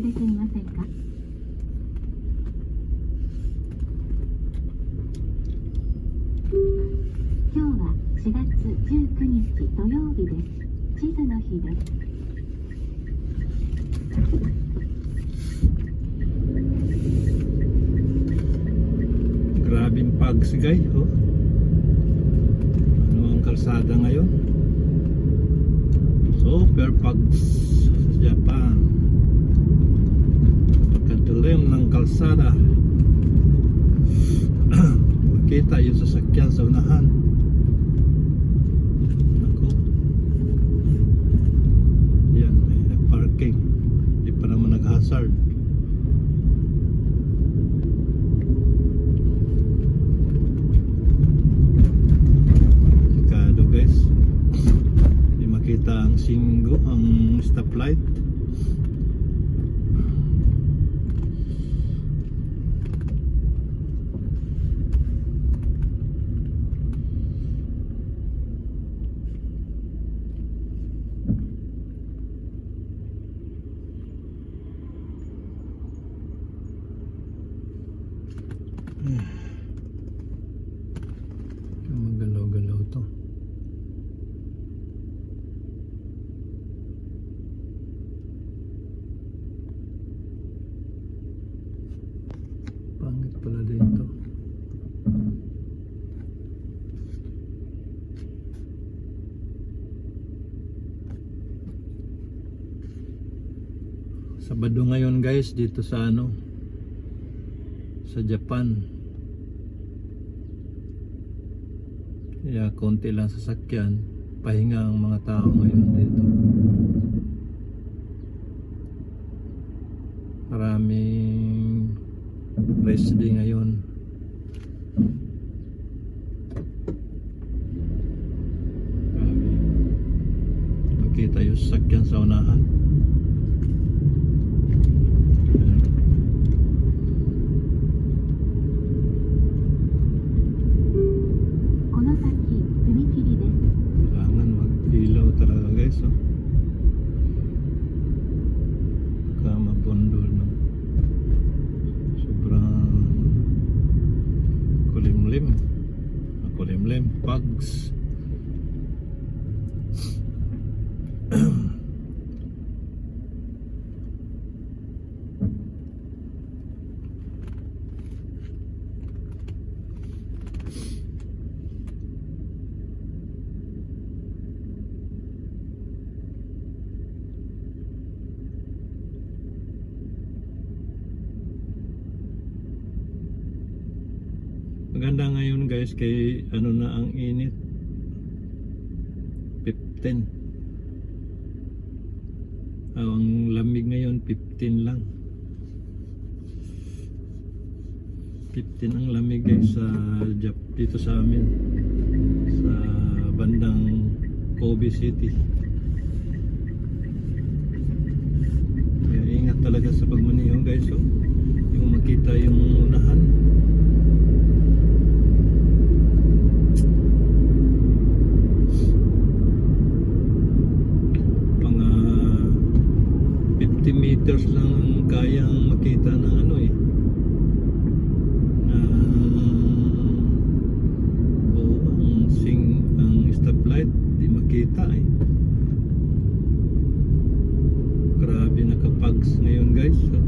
れてみませんか？今日は4月19日土曜日です。地図の日です。Grabing pags guys, oh. Ano ang kalsada ngayon? Super pags sa Japan. Pagkadilim ng kalsada, makita yung sasakyan sa unahan. Ako, yan, may nag-parking. Di pa naman nag-hazard. Kita ang singgo, ang stoplight. Magalaw-galaw to. Pangit pala dito. Sabado ngayon guys dito sa sa Japan. Kaya konti lang sasakyan, pahinga ang mga tao ngayon dito. Maraming rest day ngayon. Makita yung sasakyan sa unahan. Kailangan mag-ilaw talaga guys, oh. Baka mabundol no. Kulimlim pags. Maganda ngayon guys kay na ang init 15. Ang lamig ngayon 15 lang. 15 ang lamig guys dito sa amin sa bandang Kobe City. Kaya ingat talaga sa pagmaneho guys, oh. Yung makita yung unahan. Meters lang ang kayang makita ng ang stoplight di makita eh. Grabe nakapags ngayon guys, so.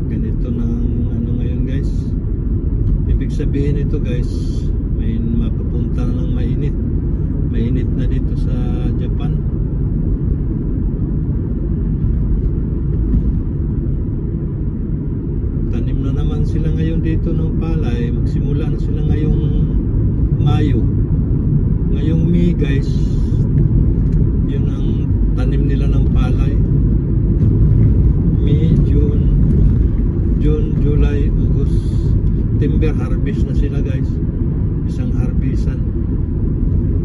Ganito ng ngayon guys. Ibig sabihin ito guys, may mapapunta ng mainit na dito sa Japan. Tanim na naman sila ngayon dito ng palay. Magsimula na sila ngayong Mayo. Ngayong May guys, yun ang tanim nila ng palay. May, June, July, August, September, harvest na sila guys. Isang harbisan.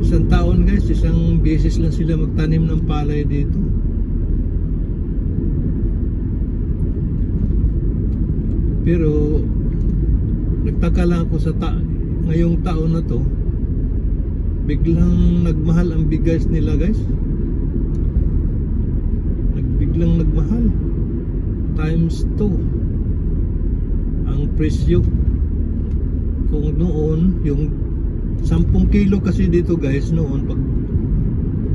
Isang taon guys, isang beses lang sila magtanim ng palay dito. Pero nagtaka lang ako sa ngayong taon na to, biglang nagmahal ang bigas nila guys. Biglang nagmahal times 2 ang presyo. Kung noon yung 10 kilo kasi dito guys, noon pag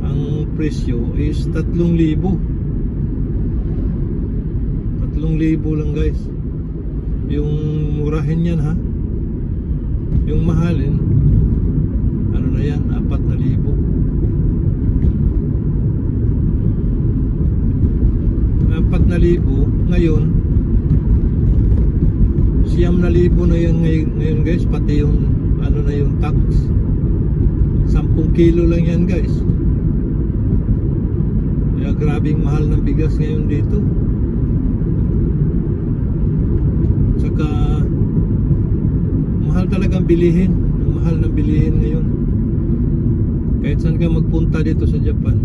ang presyo is 3,000 lang guys. Yung murahin yan ha. Yung mahalin ano na yan, 4,000. 4,000 ngayon, 9,000 na yan ngayon guys, pati yung ano na yung tax. 10 kilo lang yan guys. Kaya grabing mahal ng bigas ngayon dito. Saka mahal talagang bilihin. Mahal na bilihin ngayon. Kahit saan ka magpunta dito sa Japan,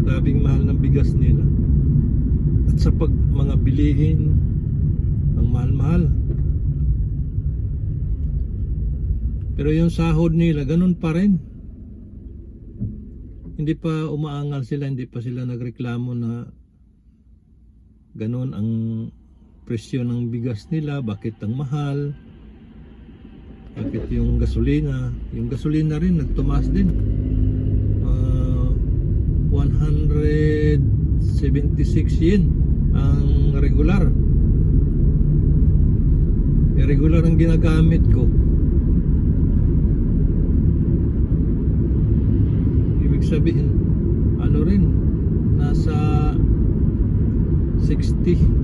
grabing mahal ng bigas nila. At sa mga bilihin, ang mahal-mahal. Pero yung sahod nila, ganun pa rin. Hindi pa umaangal sila, hindi pa sila nagreklamo na ganun ang presyo ng bigas nila, bakit ang mahal, bakit yung gasolina rin nagtumaas din. 176 yen ang regular. Regular ang ginagamit ko. Ibig sabihin ano rin, nasa 60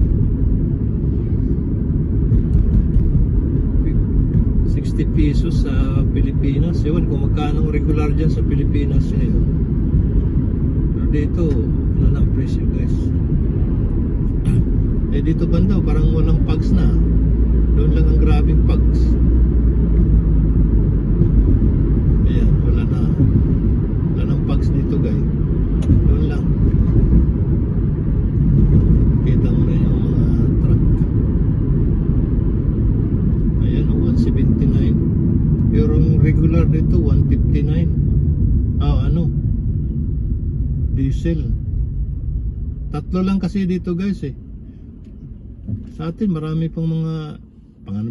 pesos sa Pilipinas. Ewan kung magkano ang regular dyan sa Pilipinas ngayon. Pero dito ano ng presyo guys. Dito banda parang walang pugs na. Doon lang ang grabing pugs. Ayan, wala nang pugs dito guys. Doon lang. Kita mo na yung mga truck. Ayan, 179. Yung regular dito 159. Diesel. 3 lang kasi dito guys eh. Sa atin marami pang mga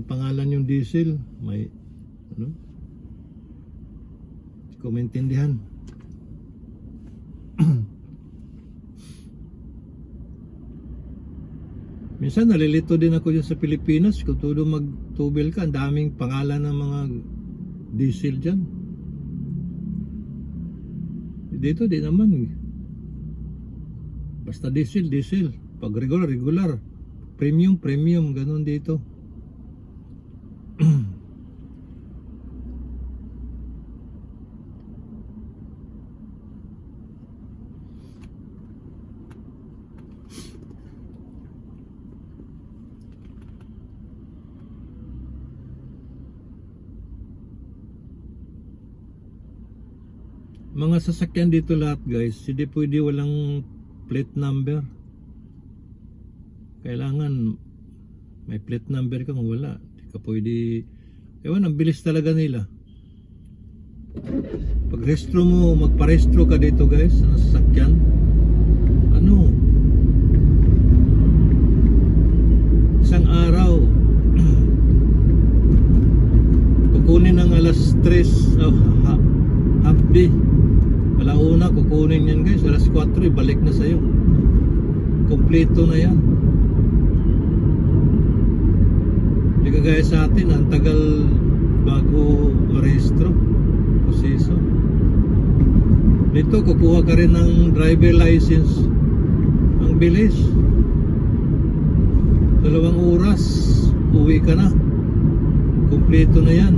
pangalan yung diesel. May ano? Hindi ko maintindihan. Minsan nalilito din ako dyan sa Pilipinas. Kung todo mag-tubil ka, ang daming pangalan ng mga diesel dyan. Dito di naman. Basta diesel. Pag regular. Premium, ganun dito. Mga sasakyan dito lahat guys, hindi pwede walang plate number. Kailangan may plate number ka, kung wala hindi ka pwede. Ewan, ang bilis talaga nila. Pag restro mo, magparestro ka dito guys sa sasakyan, ano, isang araw kukunin ng alas 3 half day. Alauna kukunin yan guys, alas 4 ibalik na sa'yo. Kompleto na yan. Hindi kagaya sa atin, ang tagal bago marehistro, proseso. Dito kukuha ka rin ng driver license, ang bilis. 2 oras uwi ka na, kompleto na yan.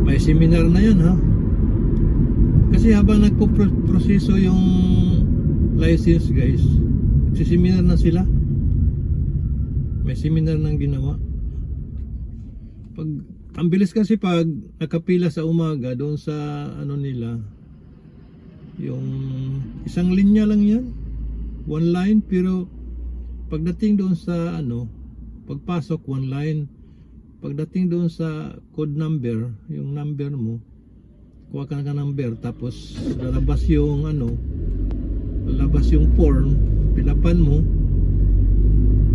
May seminar na yan ha. Kasi habang nagpo-proseso yung license guys, nagsiseminar na sila. May seminar nang ginawa. Ang bilis kasi pag nakapila sa umaga doon sa ano nila, yung isang linya lang yan, one line, pero pagdating doon sa ano, pagpasok one line, pagdating doon sa code number, yung number mo, kuha ka ng number, tapos lalabas yung lalabas yung form, pilapan mo,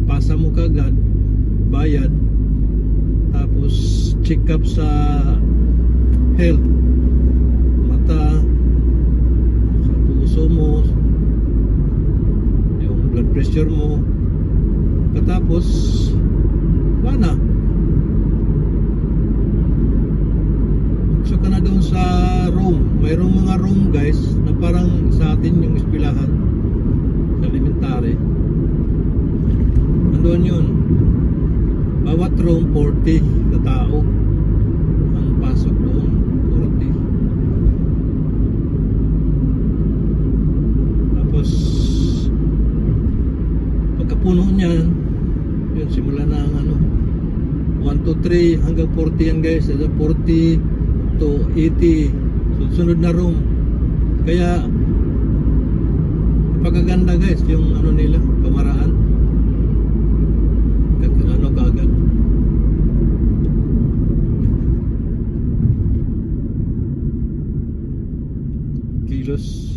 pasa mo kagad, bayad, tapos check up sa health, mata, sa puso mo, yung blood pressure mo, katapos wala na. So ka na doon sa room. Mayroong mga room guys na parang sa atin yung eskwelahan sa elementary. Nandoon yun. Bawat room 40 na tao ang pasok doon. 40. Tapos pagkapuno niyan, yun simula na ang 1 to 3 hanggang 40 yan guys. 40 to 80 sunod na room. Kaya pagkaganda guys yung nila, pamaraan kaagad. Kilos,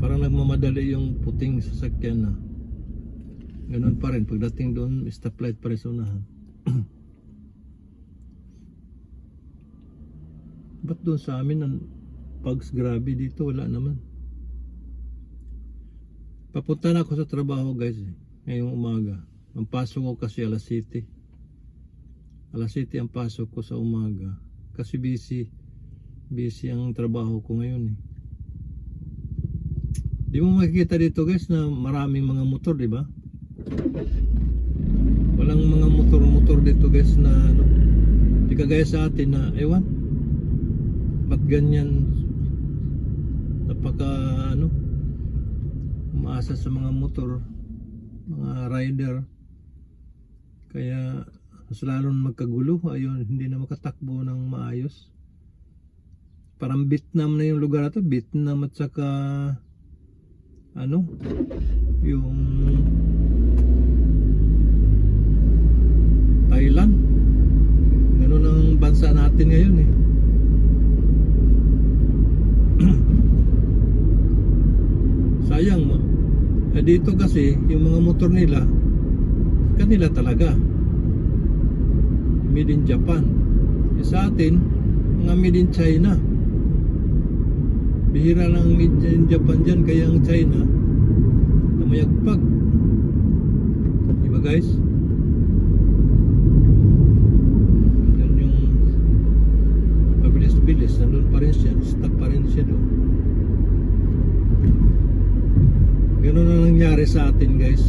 parang nagmamadali yung puting sasakyan na. Ganun pa rin pagdating doon, stoplight pa rin sa unahan. Ba't doon sa amin ang pags grabe, dito wala naman. Papunta na ako sa trabaho guys ngayong umaga. Ang pasok ko kasi alas 7 ang pasok ko sa umaga kasi busy ang trabaho ko ngayon Di mo makikita dito guys na maraming mga motor, di ba? Walang mga motor dito guys na di kagaya sa atin na ewan ba't ganyan, napaka umaasa sa mga motor, mga rider, kaya mas lalong magkagulo. Ayun, hindi na makatakbo ng maayos. Parang Vietnam na yung lugar na to, Vietnam at saka yung Thailand. Ganun ang bansa natin ngayon sayang dito kasi yung mga motor nila kanila talaga, made in Japan. Sa atin mga made in China. Bihira lang made in Japan dyan, kaya ang China na mayagpag, diba guys? Yan yung mabilis-bilis, nandun pa rin siya, stuck pa rin siya doon. Ganun na nangyari sa atin guys.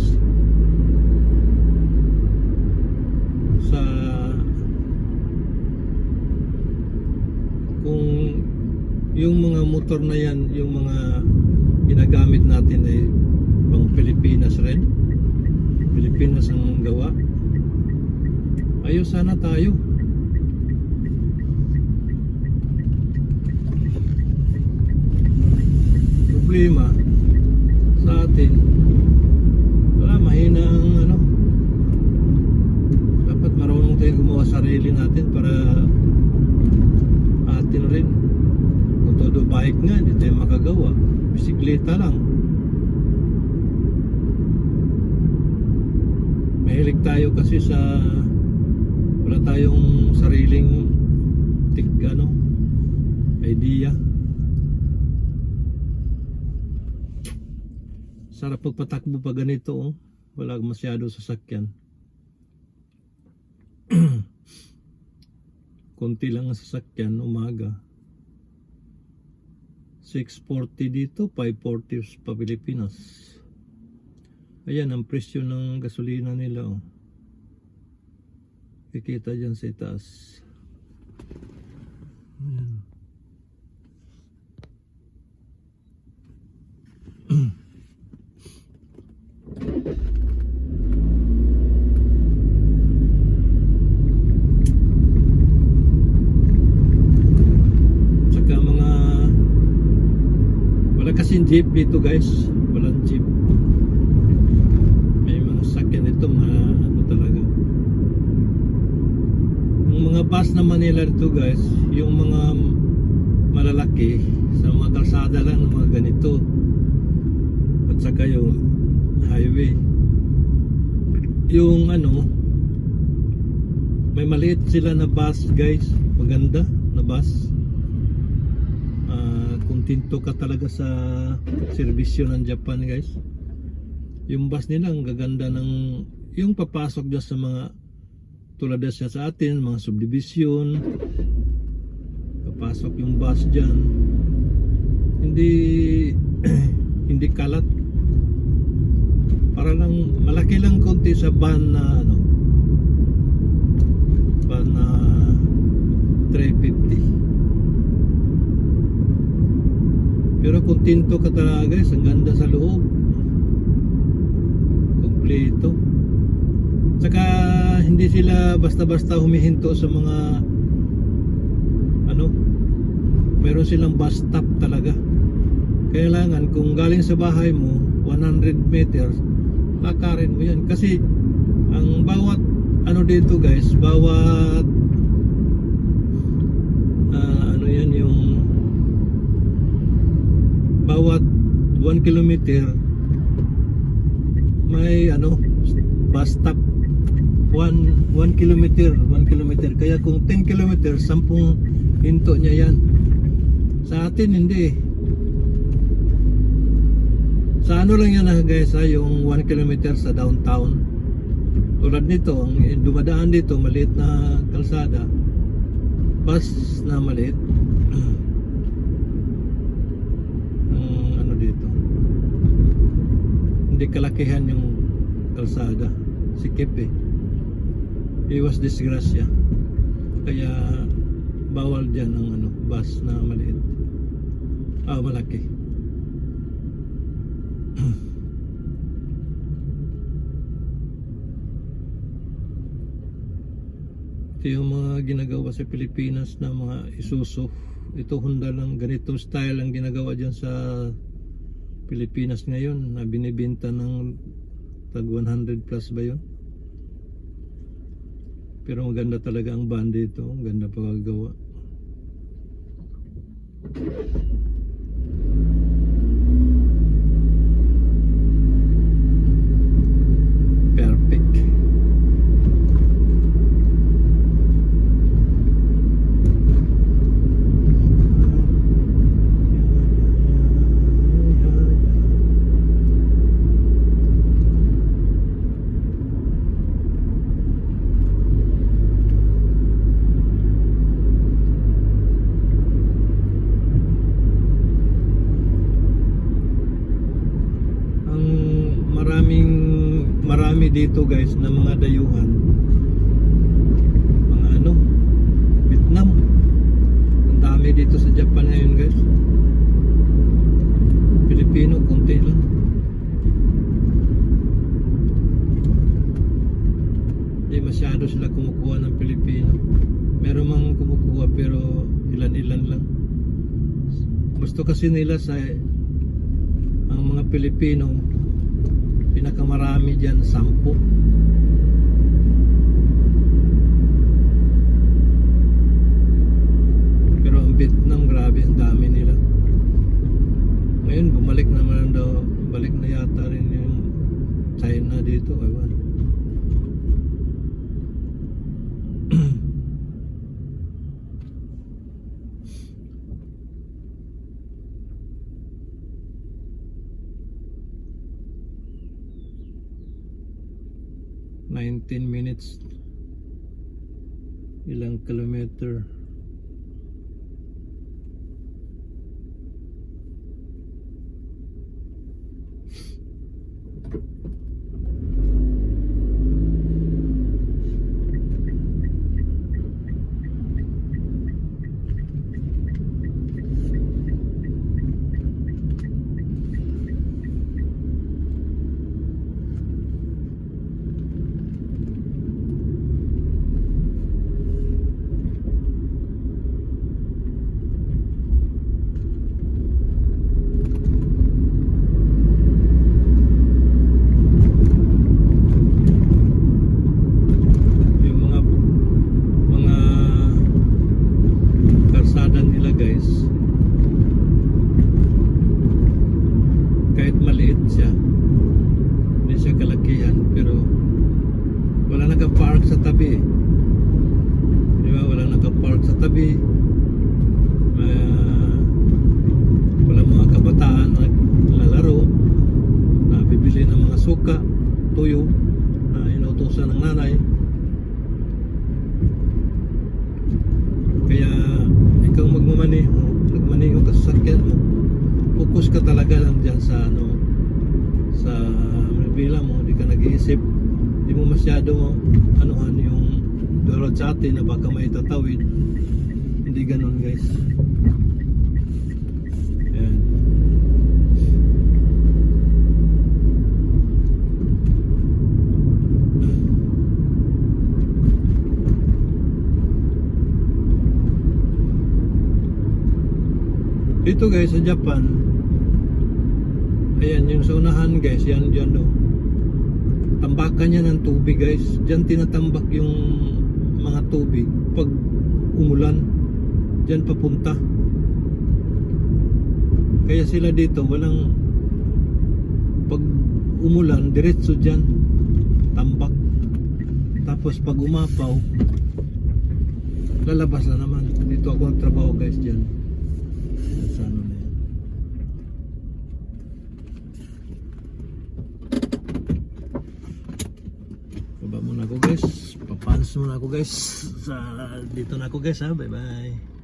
Sa kung yung mga motor na yan, yung mga ginagamit natin ay pang Pilipinas rin, Pilipinas ang gawa, ayos sana tayo. Problema sa atin, mahina ang dapat marunong tayo gumawa sarili natin para atin rin. Kung todo bike nga, hindi tayo makagawa, bisikleta lang. Mahilig tayo kasi sa wala tayong sariling idea. Sarap pagpatakbo pa ganito wala masyado sasakyan. Konti lang ang sasakyan umaga. 640 dito, 540 pa Pilipinas. Ayan ang presyo ng gasolina nila Kikita dyan sa itaas. Ayan. Kasing jeep dito guys, walang jeep. May mga sakyan dito, talaga. Yung mga bus naman nila dito guys, yung mga malalaki malaki sa mga kalsada lang ng mga ganito at saka yung highway. Yung ano, may maliit sila na bus guys, maganda na bus. Kontento ka talaga sa serbisyo ng Japan guys. Yung bus nila ang gaganda ng yung papasok dyan sa mga tulad na siya sa atin, mga subdivision. Papasok yung bus dyan, hindi hindi kalat, para lang malaki lang konti sa van na ano, van na 350. Pero kontento ka talaga guys, ang ganda sa loob, kompleto. Saka hindi sila basta-basta humihinto sa mga ano, meron silang bus stop talaga. Kailangan kung galing sa bahay mo 100 meters, lakarin mo yan. Kasi ang bawat ano dito guys, bawat ano yan, yung bawat 1 kilometer may ano, bus stop. 1 kilometer, 1 kilometer. Kaya kung 10 kilometer, 10 hinto niya yan. Sa atin hindi. Sa ano lang yan guys ha, yung 1 kilometer sa downtown. Tulad nito, ang dumadaan dito, maliit na kalsada, bus na maliit. Ano dito, hindi kalakihan yung kalsada, sikip eh. Iwas disgrasya. Kaya bawal dyan ang ano, bus na maliit. Malaki. Ito yung mga ginagawa sa Pilipinas na mga Isuzu. Ito Honda lang, ganitong style ang ginagawa dyan sa Pilipinas ngayon, na binibenta ng tag 100 plus ba yun? Pero maganda talaga ang van dito, ang ganda pagkagawa. Perfect. Marami dito guys na mga dayuhan, mga ano, Vietnam. Ang dami dito sa Japan ngayon guys. Pilipino konti lang. Hindi masyado sila kumukuha ng Pilipino. Meron mang kumukuha pero ilan-ilan lang. Gusto kasi nila sa ang mga Pilipino, pinakamarami dyan 10. Pero ang Vietnam, grabe, ang dami nila. Ngayon bumalik naman daw, balik na yata rin yung China dito, ewan. $19 minutes, ilang kilometer. nagmaneho ka sa sakyan mo, focus ka talaga lang dyan sa sa bila mo, di ka nag-iisip, di mo masyado anuhan yung tulad sa atin na baka may tatawid. Hindi ganun guys. Ayan. Dito guys sa Japan, ayan yung sa unahan guys, yan dyan no. Tambakan niya ng tubig guys. Dyan tinatambak yung mga tubig pag umulan. Dyan papunta. Kaya sila dito walang, pag umulan diretso dyan tambak. Tapos pag umapaw lalabas na naman. Dito ako nagtrabaho guys dyan. Sa ano na yan. Baba muna ako guys. Papans muna ako guys. Dito na ako guys ha. Bye bye.